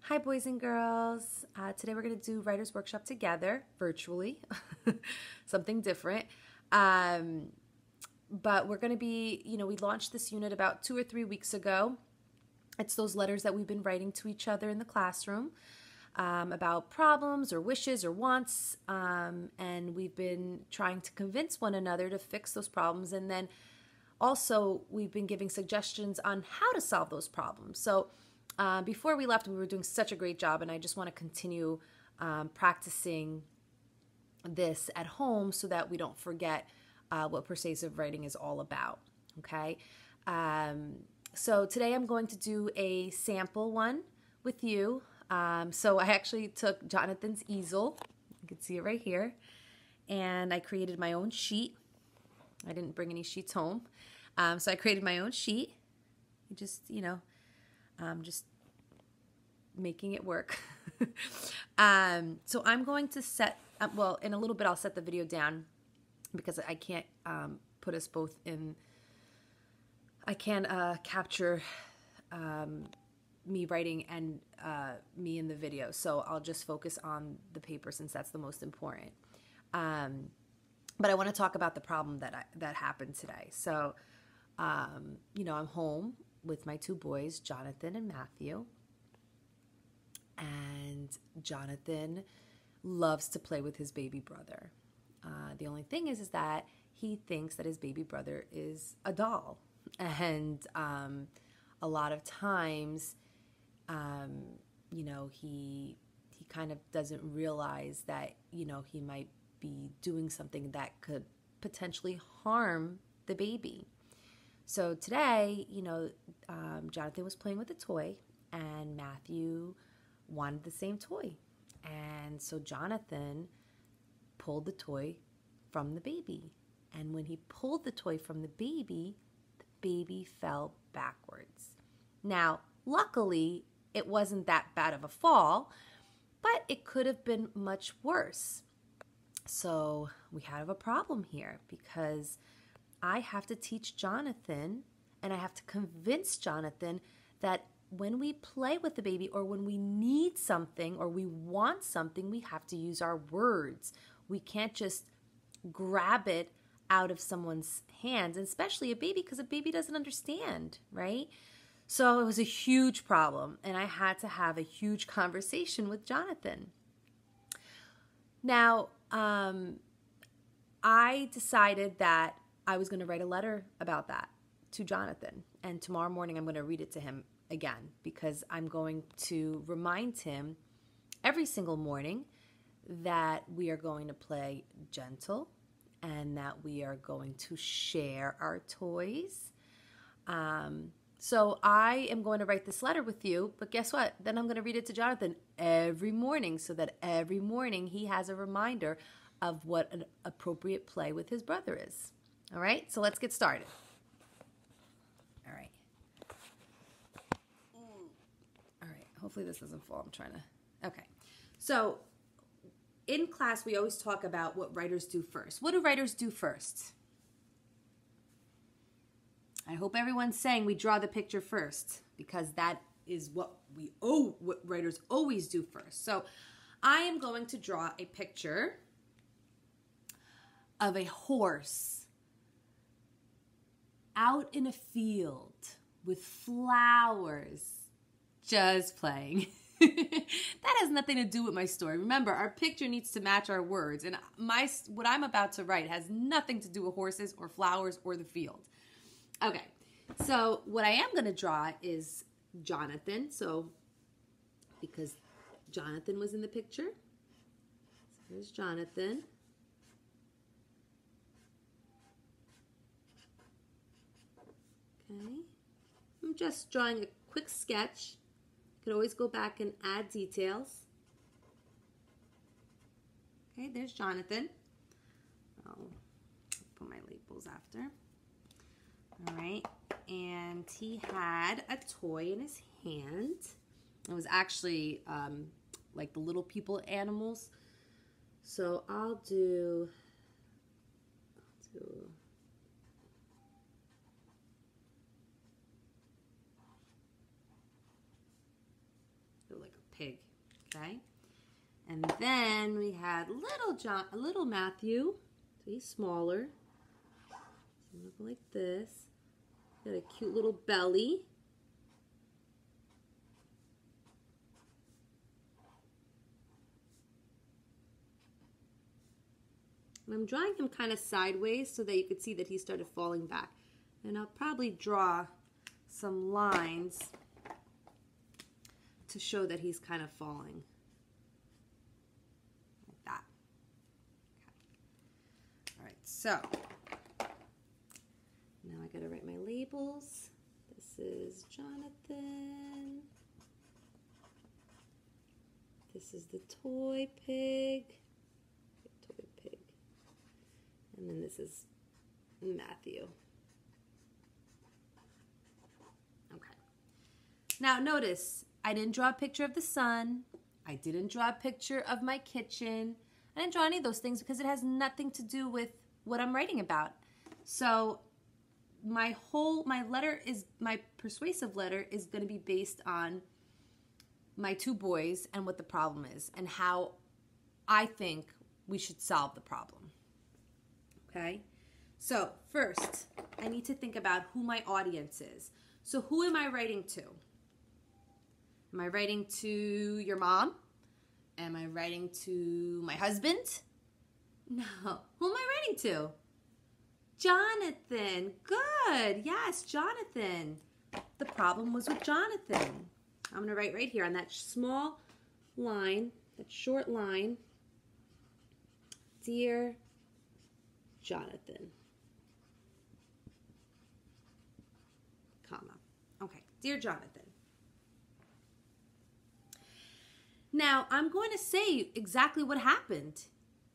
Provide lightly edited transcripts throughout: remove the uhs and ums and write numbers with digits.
Hi, boys and girls. Today we're going to do Writer's Workshop together, virtually, something different. But we're going to be, we launched this unit about 2 or 3 weeks ago. It's those letters that we've been writing to each other in the classroom about problems or wishes or wants. And we've been trying to convince one another to fix those problems. And then also we've been giving suggestions on how to solve those problems. So before we left, we were doing such a great job, and I just want to continue practicing this at home so that we don't forget what persuasive writing is all about, okay? So today I'm going to do a sample one with you. So I actually took Jonathan's easel, you can see it right here, and I created my own sheet. I didn't bring any sheets home. So I created my own sheet. You just, just making it work. So I'm going to set, well, in a little bit I'll set the video down because I can't put us both in, I can't capture me writing and me in the video. So I'll just focus on the paper since that's the most important. But I want to talk about the problem that happened today. So, I'm home with my 2 boys, Jonathan and Matthew. And Jonathan loves to play with his baby brother. The only thing is that he thinks that his baby brother is a doll. And a lot of times, he kind of doesn't realize that, he might be doing something that could potentially harm the baby. So today, Jonathan was playing with a toy, and Matthew wanted the same toy. And so Jonathan pulled the toy from the baby. And when he pulled the toy from the baby fell backwards. Now, luckily, it wasn't that bad of a fall, but it could have been much worse. So we have a problem here because I have to teach Jonathan, and I have to convince Jonathan that when we play with the baby or when we need something or we want something, we have to use our words. We can't just grab it out of someone's hands, and especially a baby, because a baby doesn't understand, right? So it was a huge problem, and I had to have a huge conversation with Jonathan. Now, I decided that I was going to write a letter about that to Jonathan, and tomorrow morning I'm going to read it to him again because I'm going to remind him every single morning that we are going to play gentle and that we are going to share our toys. So I am going to write this letter with you, but guess what? Then I'm going to read it to Jonathan every morning so that every morning he has a reminder of what an appropriate play with his brother is. All right, so let's get started. All right. All right, hopefully this doesn't fall. I'm trying to, okay. So in class, we always talk about what writers do first. What do writers do first? I hope everyone's saying we draw the picture first because that is what writers always do first. So I am going to draw a picture of a horse out in a field with flowers, just playing. That has nothing to do with my story. Remember, our picture needs to match our words, and what I'm about to write has nothing to do with horses or flowers or the field. Okay, so what I am going to draw is Jonathan, so because Jonathan was in the picture. So here's Jonathan. Okay, I'm just drawing a quick sketch. You can always go back and add details. Okay, there's Jonathan. I'll put my labels after. All right, and he had a toy in his hand. It was actually like the little people animals. So I'll do pig, okay? And then we had little Matthew, so he's smaller. So look like this. Got a cute little belly. And I'm drawing him kind of sideways so that you could see that he started falling back. And I'll probably draw some lines to show that he's kind of falling. Like that. Okay. All right, so now I gotta write my labels. This is Jonathan. This is the toy pig. Toy pig. And then this is Matthew. Okay. Now notice, I didn't draw a picture of the sun. I didn't draw a picture of my kitchen. I didn't draw any of those things because it has nothing to do with what I'm writing about. So my persuasive letter is going to be based on my two boys and what the problem is and how I think we should solve the problem. Okay? So first, I need to think about who my audience is. So who am I writing to? Am I writing to your mom? Am I writing to my husband? No. Who am I writing to? Jonathan. Good. Yes, Jonathan. The problem was with Jonathan. I'm going to write right here on that small line, that short line, Dear Jonathan, comma. Okay, Dear Jonathan. Now, I'm going to say exactly what happened.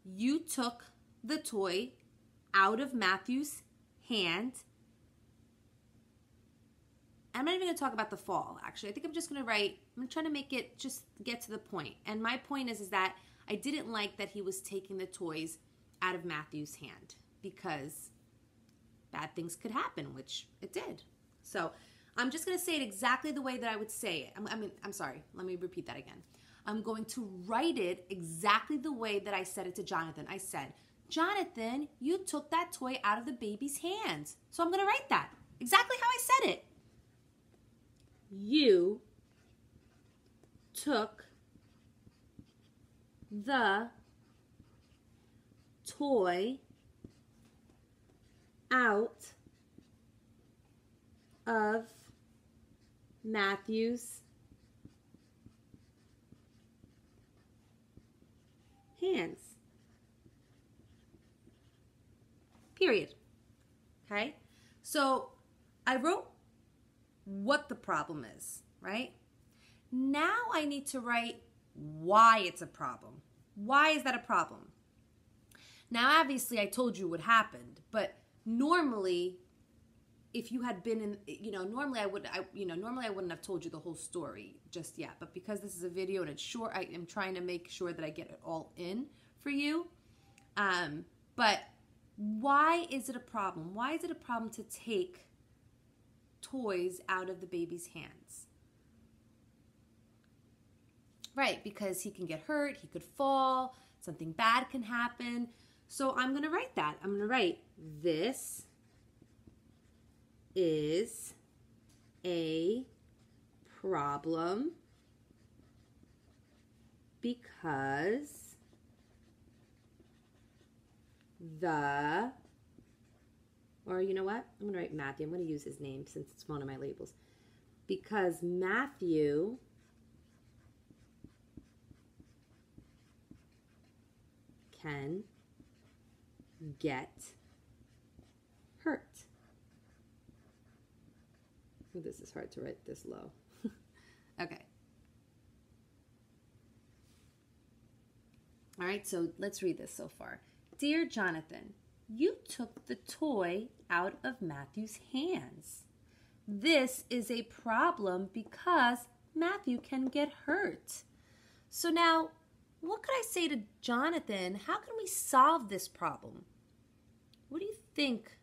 You took the toy out of Matthew's hand. I'm not even going to talk about the fall, actually. I think I'm just going to write, I'm trying to make it just get to the point. And my point is that I didn't like that he was taking the toys out of Matthew's hand because bad things could happen, which it did. So I'm just going to say it exactly the way that I would say it. I'm sorry. Let me repeat that again. I'm going to write it exactly the way that I said it to Jonathan. I said, Jonathan, you took that toy out of the baby's hands. So I'm going to write that exactly how I said it. You took the toy out of Matthew's hands. Period. Okay? So I wrote what the problem is, right? Now I need to write why it's a problem. Why is that a problem? Now, obviously, I told you what happened, but normally, if you had been in, normally I wouldn't have told you the whole story just yet. But because this is a video and it's short, I am trying to make sure that I get it all in for you. But why is it a problem? Why is it a problem to take toys out of the baby's hands? Right, because he can get hurt, he could fall, something bad can happen. So I'm going to write that. I'm going to write, this is a problem because or you know what? I'm going to write Matthew. I'm going to use his name since it's one of my labels. Because Matthew can get hurt. Oh, this is hard to write this low. Okay. All right, so let's read this so far. Dear Jonathan, you took the toy out of Matthew's hands. This is a problem because Matthew can get hurt. So now, what could I say to Jonathan? How can we solve this problem? What do you think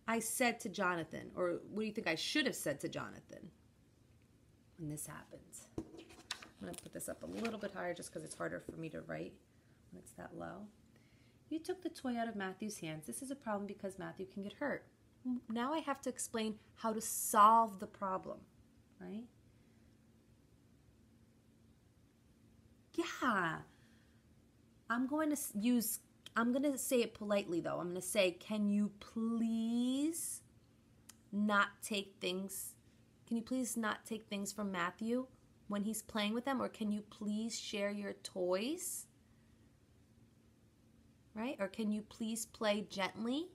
I said to Jonathan? Or what do you think I should have said to Jonathan when this happens? I'm going to put this up a little bit higher just because it's harder for me to write when it's that low. You took the toy out of Matthew's hands. This is a problem because Matthew can get hurt. Now I have to explain how to solve the problem, right? Yeah. I'm going to say it politely though. I'm going to say, can you please not take things from Matthew when he's playing with them? Or can you please share your toys? Right? Or can you please play gently?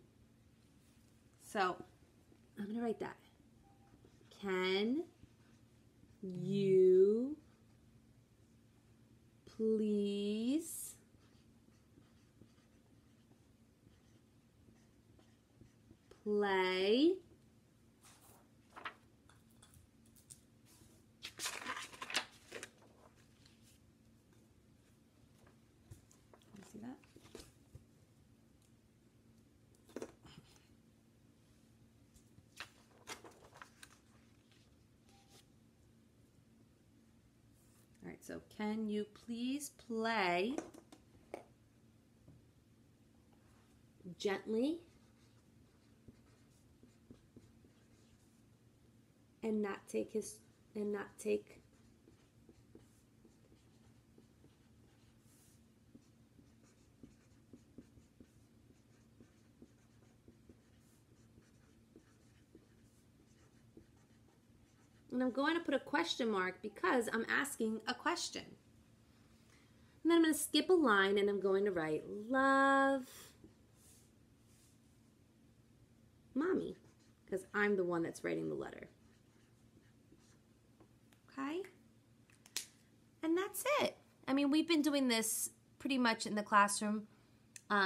So I'm going to write that. Can you please play see that? All right, so can you please play gently and not take and I'm going to put a question mark because I'm asking a question. And then I'm going to skip a line and I'm going to write, love, Mommy, because I'm the one that's writing the letter. Okay? And that's it. I mean, we've been doing this pretty much in the classroom.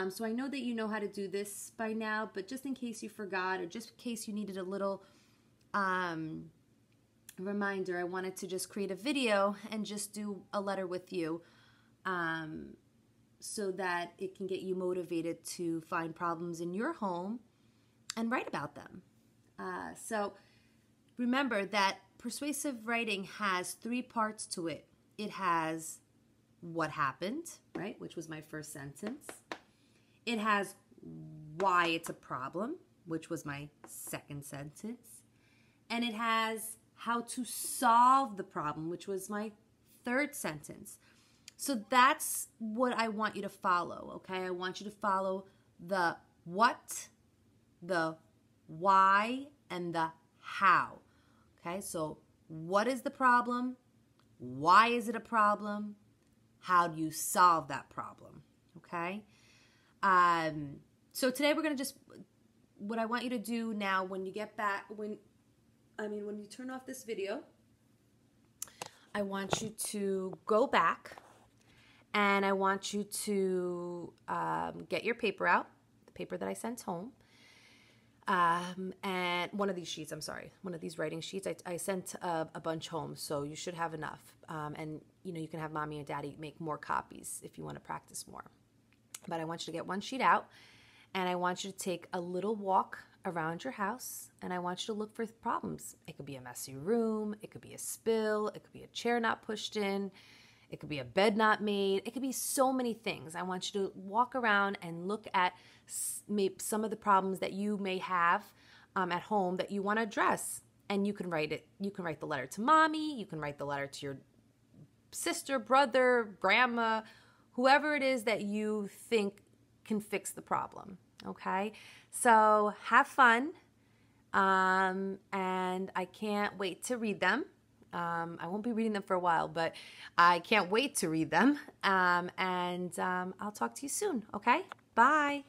So I know that you know how to do this by now, but just in case you forgot or just in case you needed a little reminder, I wanted to just create a video and just do a letter with you so that it can get you motivated to find problems in your home and write about them. So remember that persuasive writing has 3 parts to it. It has what happened, right, which was my first sentence. It has why it's a problem, which was my second sentence. And it has how to solve the problem, which was my third sentence. So that's what I want you to follow, okay? I want you to follow the what, the why, and the how. Okay, so what is the problem? Why is it a problem? How do you solve that problem? Okay? So today we're going to just, what I want you to do now when you get back, when you turn off this video, I want you to go back and I want you to get your paper out, the paper that I sent home. And one of these sheets, one of these writing sheets, I sent a bunch home, so you should have enough. And you can have Mommy and Daddy make more copies if you want to practice more. But I want you to get one sheet out, and I want you to take a little walk around your house, and I want you to look for problems. It could be a messy room, it could be a spill, it could be a chair not pushed in, it could be a bed not made. It could be so many things. I want you to walk around and look at some of the problems that you may have at home that you want to address. And you can write it. You can write the letter to Mommy. You can write the letter to your sister, brother, grandma, whoever it is that you think can fix the problem. Okay? So have fun. And I can't wait to read them. I won't be reading them for a while, but I can't wait to read them. And I'll talk to you soon, okay? Bye.